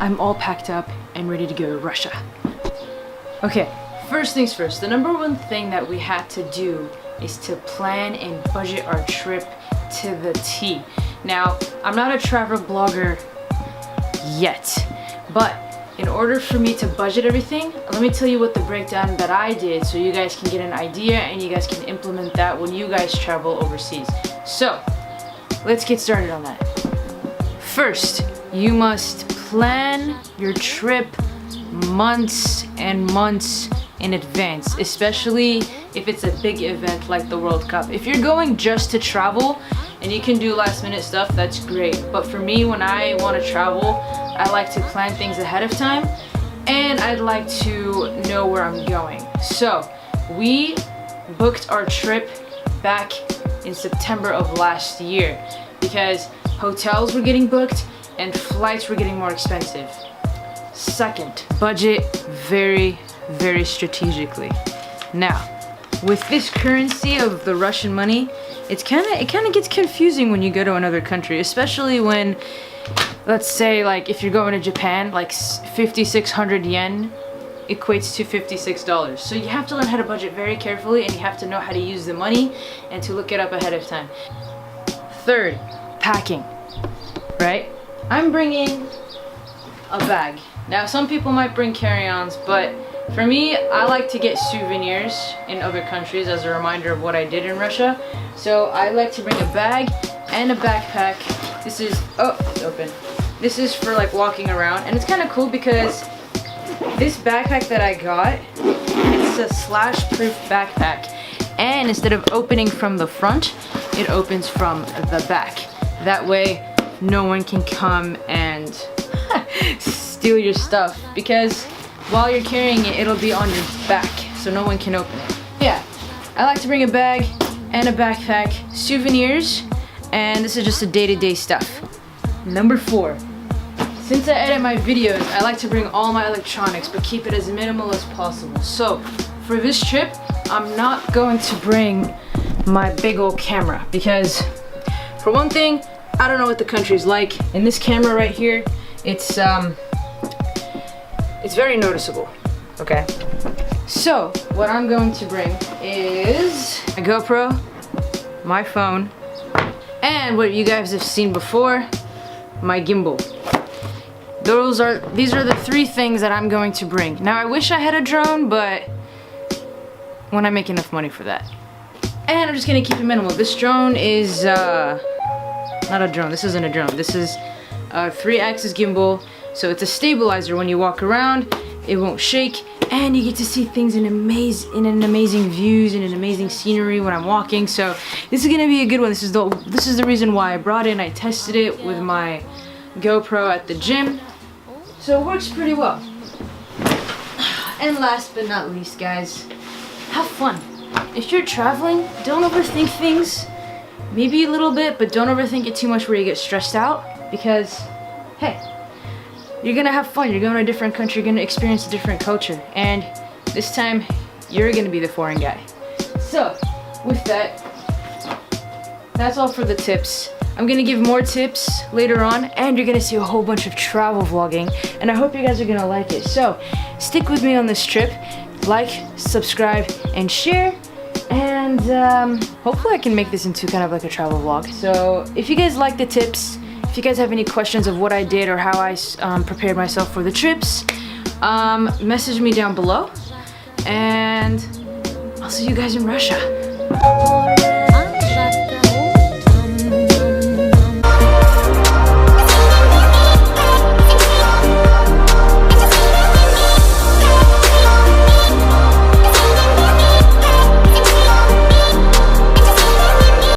I'm all packed up and ready to go to Russia. Okay, first things first, the number one thing that we had to do is to plan and budget our trip to the T. Now, I'm not a travel blogger yet, but in order for me to budget everything, let me tell you what the breakdown that I did so you guys can get an idea and you guys can implement that when you guys travel overseas. So, let's get started on that. First, you must plan your trip months and months in advance, especially if it's a big event like the World Cup. If you're going just to travel and you can do last minute stuff, that's great. But for me, when I want to travel, I like to plan things ahead of time and I'd like to know where I'm going. So we booked our trip back in September of last year because hotels were getting booked and flights were getting more expensive. Second, budget very strategically. Now, with this currency of the Russian money, it kind of gets confusing when you go to another country, especially when, let's say, like if you're going to Japan, like 5,600 yen equates to $56. So you have to learn how to budget very carefully and you have to know how to use the money and to look it up ahead of time. Third, packing, right? I'm bringing a bag. Now, some people might bring carry-ons, but for me, I like to get souvenirs in other countries as a reminder of what I did in Russia. So I like to bring a bag and a backpack. This is, oh, it's open. This is for like walking around, and it's kind of cool because this backpack that I got, it's a splash-proof backpack. And instead of opening from the front, it opens from the back. That way, no one can come and steal your stuff, because while you're carrying it, it'll be on your back, so no one can open it. Yeah, I like to bring a bag and a backpack, souvenirs, and this is just the day-to-day stuff. Number 4, since I edit my videos, I like to bring all my electronics, but keep it as minimal as possible. So, for this trip, I'm not going to bring my big old camera, because for one thing, I don't know what the country's like, and this camera right here, it's very noticeable, okay? So, what I'm going to bring is my GoPro, my phone, and what you guys have seen before, my gimbal. These are the 3 things that I'm going to bring. Now, I wish I had a drone, but when I make enough money for that. And I'm just gonna keep it minimal. This drone is, not a drone, this isn't a drone. This is a 3-axis gimbal. So it's a stabilizer. When you walk around, it won't shake, and you get to see things in amazing views and in amazing scenery when I'm walking. So this is gonna be a good one. This is the reason why I brought it. And I tested it with my GoPro at the gym, so it works pretty well. And last but not least, guys, have fun. If you're traveling, don't overthink things. Maybe a little bit, but don't overthink it too much where you get stressed out, because hey, you're gonna have fun. You're going to a different country, you're gonna experience a different culture, and this time you're gonna be the foreign guy. So with that, that's all for the tips. I'm gonna give more tips later on, and you're gonna see a whole bunch of travel vlogging, and I hope you guys are gonna like it. So stick with me on this trip, like, subscribe, and share, and hopefully I can make this into kind of like a travel vlog. So if you guys like the tips, if you guys have any questions of what I did or how I prepared myself for the trips, message me down below, and I'll see you guys in Russia.